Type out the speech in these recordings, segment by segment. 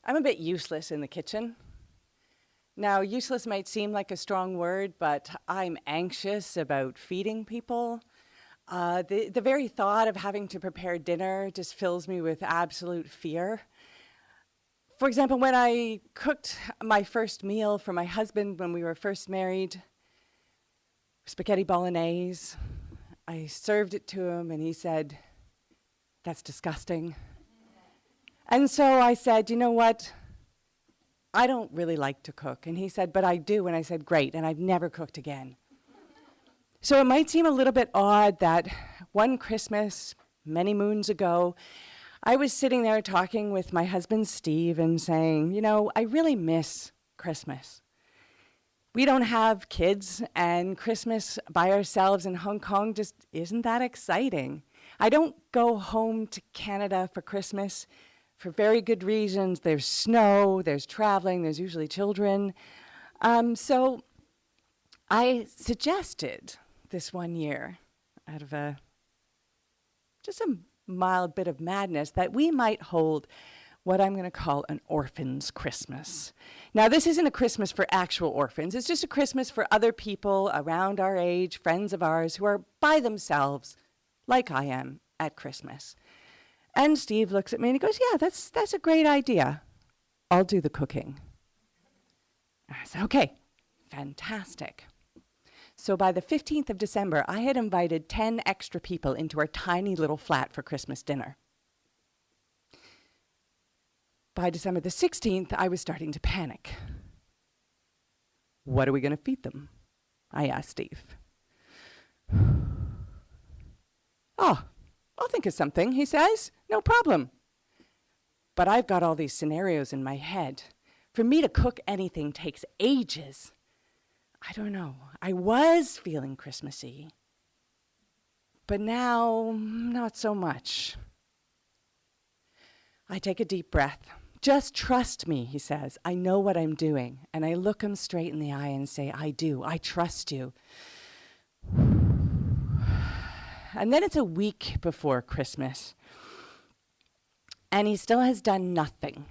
I'm a bit useless in the kitchen. Now, useless might seem like a strong word, but I'm anxious about feeding people. The very thought of having to prepare dinner just fills me with absolute fear. For example, when I cooked my first meal for my husband when we were first married, spaghetti bolognese, I served it to him and he said, "That's disgusting." And so I said, "You know what? I don't really like to cook." And he said, "But I do." And I said, "Great." And I've never cooked again. So it might seem a little bit odd that one Christmas, many moons ago, I was sitting there talking with my husband, Steve, and saying, I really miss Christmas. We don't have kids, and Christmas by ourselves in Hong Kong just isn't that exciting. I don't go home to Canada for Christmas for very good reasons. There's snow, there's traveling, there's usually children. So I suggested this one year, out of just a mild bit of madness, that we might hold what I'm going to call an orphan's Christmas. Now, this isn't a Christmas for actual orphans. It's just a Christmas for other people around our age, friends of ours, who are by themselves, like I am, at Christmas. And Steve looks at me and he goes, "Yeah, that's a great idea. I'll do the cooking." I said, "Okay, fantastic." So by the 15th of December, I had invited 10 extra people into our tiny little flat for Christmas dinner. By December the 16th, I was starting to panic. "What are we going to feed them?" I asked Steve. "Oh, I'll think of something," he says. "No problem." But I've got all these scenarios in my head. For me to cook anything takes ages. I don't know. I was feeling Christmassy, but now not so much. I take a deep breath. "Just trust me," he says. "I know what I'm doing." And I look him straight in the eye and say, "I do. I trust you." And then it's a week before Christmas, and he still has done nothing.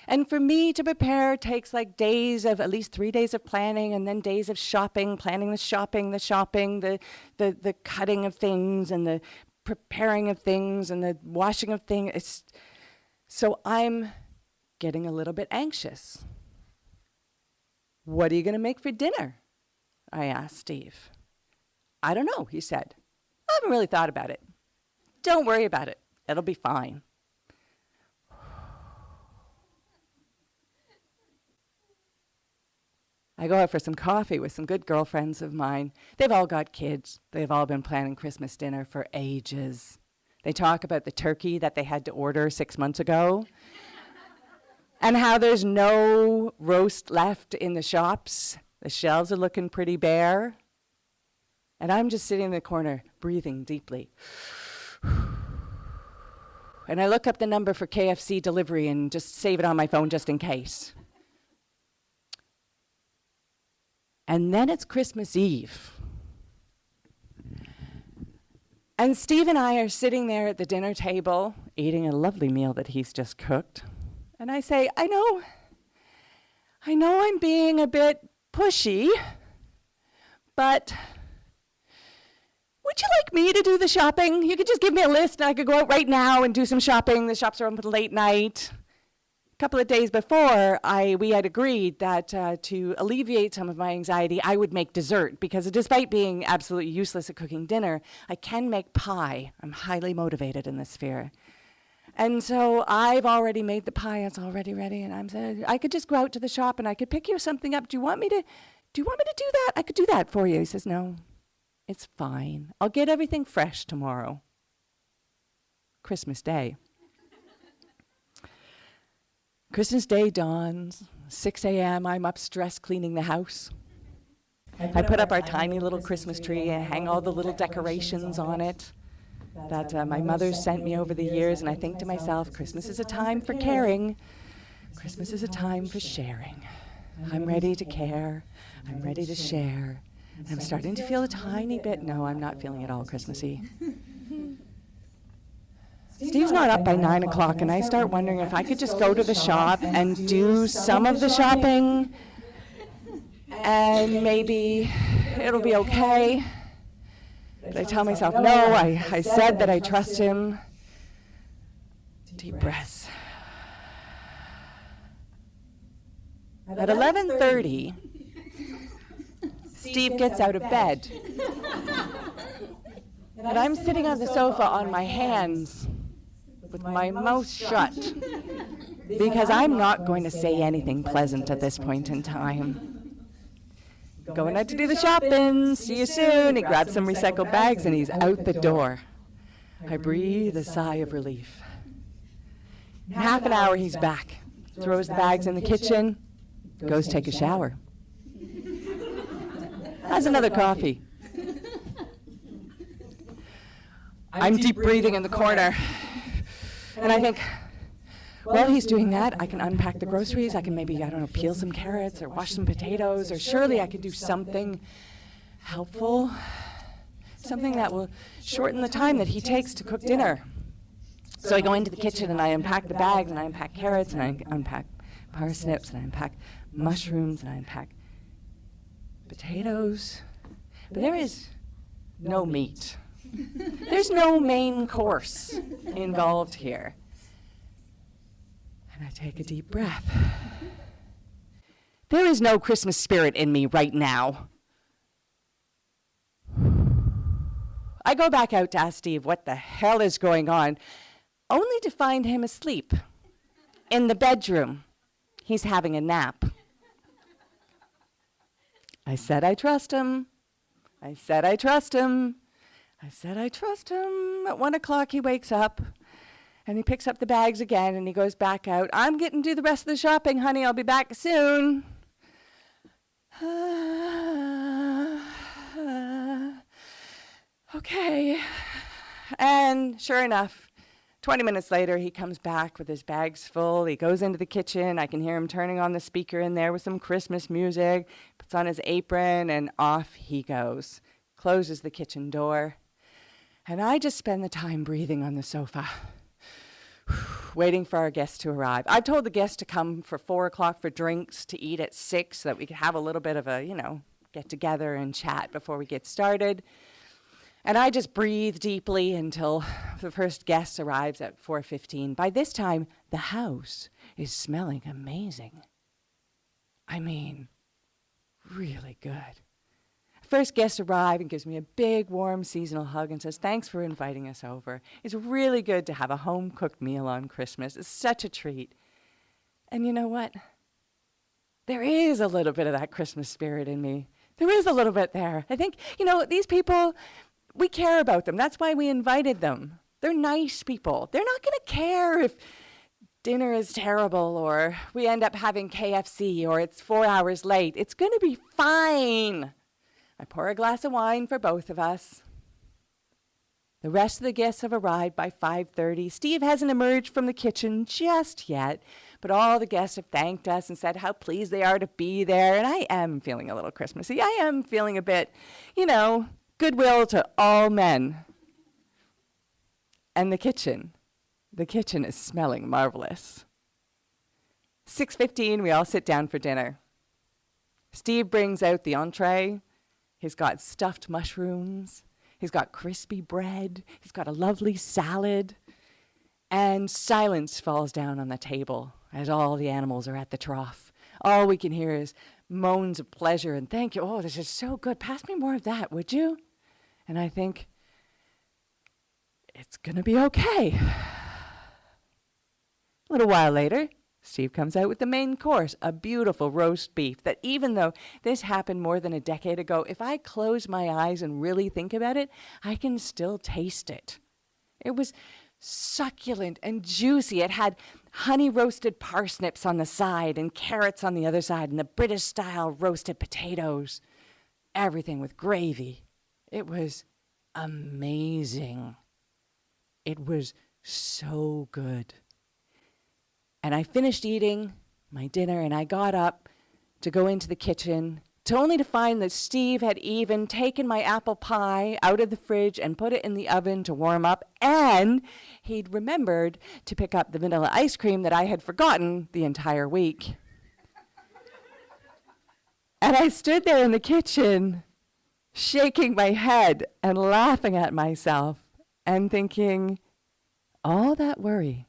And for me to prepare takes like days of, at least 3 days of planning, and then days of shopping, planning the shopping, the cutting of things, and the preparing of things, and the washing of things. So I'm getting a little bit anxious. "What are you going to make for dinner?" I asked Steve. "I don't know," he said. "I haven't really thought about it." "Don't worry about it. It'll be fine." I go out for some coffee with some good girlfriends of mine. They've all got kids. They've all been planning Christmas dinner for ages. They talk about the turkey that they had to order 6 months ago and how there's no roast left in the shops. The shelves are looking pretty bare. And I'm just sitting in the corner, breathing deeply. And I look up the number for KFC delivery and just save it on my phone just in case. And then it's Christmas Eve. And Steve and I are sitting there at the dinner table, eating a lovely meal that he's just cooked. And I say, I know I'm being a bit pushy, but would you like me to do the shopping? You could just give me a list and I could go out right now and do some shopping. The shops are open late night. A couple of days before, we had agreed that to alleviate some of my anxiety, I would make dessert, because despite being absolutely useless at cooking dinner, I can make pie. I'm highly motivated in this sphere. And so I've already made the pie, it's already ready, and I'm saying, I could just go out to the shop and I could pick you something up. Do you want me to do that? I could do that for you. He says, "No, it's fine. I'll get everything fresh tomorrow." Christmas Day. Christmas Day dawns, 6 a.m., I'm up stressed cleaning the house. I put up our tiny little Christmas tree and hang all the little decorations on it that my mother sent me over the years, and I think to myself, Christmas is a time for caring. Christmas is a time for sharing. I'm ready to care. I'm ready to share. And I'm starting to feel a tiny bit, no, I'm not feeling at all Christmassy. Steve's not up by 9 o'clock, and I start wondering if I could just go to the shop and do some of the shopping, and maybe it'll be okay. But I tell myself, no, I said that I trust him. Deep breaths. At 11:30, Steve gets out of bed. And I'm sitting on the sofa on my hands with my mouth shut because I'm not going to say anything pleasant at this point in time. Going out to do the shopping, see you soon. He grabs some recycled bags and he's out the door. I breathe a sigh of relief. In half an hour he's back, throws the bags in the kitchen, goes take a shower. Has another coffee. I'm deep breathing in the corner. And I think, while he's doing that, I can unpack the groceries. I can maybe, I don't know, peel some carrots or wash some potatoes, or surely I could do something helpful, something that will shorten the time that he takes to cook dinner. So I go into the kitchen and I unpack the bags and I unpack carrots and I unpack parsnips and I unpack mushrooms and I unpack potatoes. But there is no meat. There's no main course involved here. And I take a deep breath. There is no Christmas spirit in me right now. I go back out to ask Steve what the hell is going on, only to find him asleep in the bedroom. He's having a nap. I said I trust him. I said I trust him. I said I trust him. At 1 o'clock he wakes up and he picks up the bags again and he goes back out. I'm getting to do the rest of the shopping, honey. I'll be back soon. Okay. And sure enough, 20 minutes later, he comes back with his bags full. He goes into the kitchen. I can hear him turning on the speaker in there with some Christmas music, puts on his apron, and off he goes. Closes the kitchen door. And I just spend the time breathing on the sofa, waiting for our guests to arrive. I've told the guests to come for 4 o'clock for drinks, to eat at 6, so that we could have a little bit of a, get together and chat before we get started. And I just breathe deeply until the first guest arrives at 4:15. By this time, the house is smelling amazing. I mean, really good. First guest arrives and gives me a big, warm, seasonal hug and says, thanks for inviting us over. It's really good to have a home-cooked meal on Christmas. It's such a treat. And you know what? There is a little bit of that Christmas spirit in me. There is a little bit there. I think, these people, we care about them. That's why we invited them. They're nice people. They're not going to care if dinner is terrible or we end up having KFC or it's 4 hours late. It's going to be fine. I pour a glass of wine for both of us. The rest of the guests have arrived by 5:30. Steve hasn't emerged from the kitchen just yet, but all the guests have thanked us and said how pleased they are to be there. And I am feeling a little Christmassy. I am feeling a bit, goodwill to all men. And the kitchen is smelling marvelous. 6:15, we all sit down for dinner. Steve brings out the entree. He's got stuffed mushrooms. He's got crispy bread. He's got a lovely salad. And silence falls down on the table as all the animals are at the trough. All we can hear is moans of pleasure and thank you. Oh, this is so good. Pass me more of that, would you? And I think, it's going to be okay. A little while later, Steve comes out with the main course, a beautiful roast beef that even though this happened more than a decade ago, if I close my eyes and really think about it, I can still taste it. It was succulent and juicy. It had honey roasted parsnips on the side and carrots on the other side and the British style roasted potatoes. Everything with gravy. It was amazing. It was so good. And I finished eating my dinner and I got up to go into the kitchen to only to find that Steve had even taken my apple pie out of the fridge and put it in the oven to warm up, and he'd remembered to pick up the vanilla ice cream that I had forgotten the entire week. And I stood there in the kitchen, shaking my head and laughing at myself and thinking, all that worry,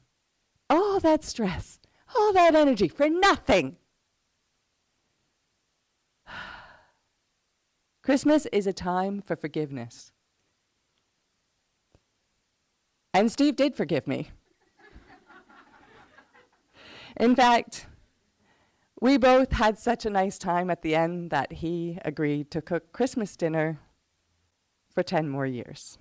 all that stress, all that energy for nothing. Christmas is a time for forgiveness. And Steve did forgive me. In fact, we both had such a nice time at the end that he agreed to cook Christmas dinner for 10 more years.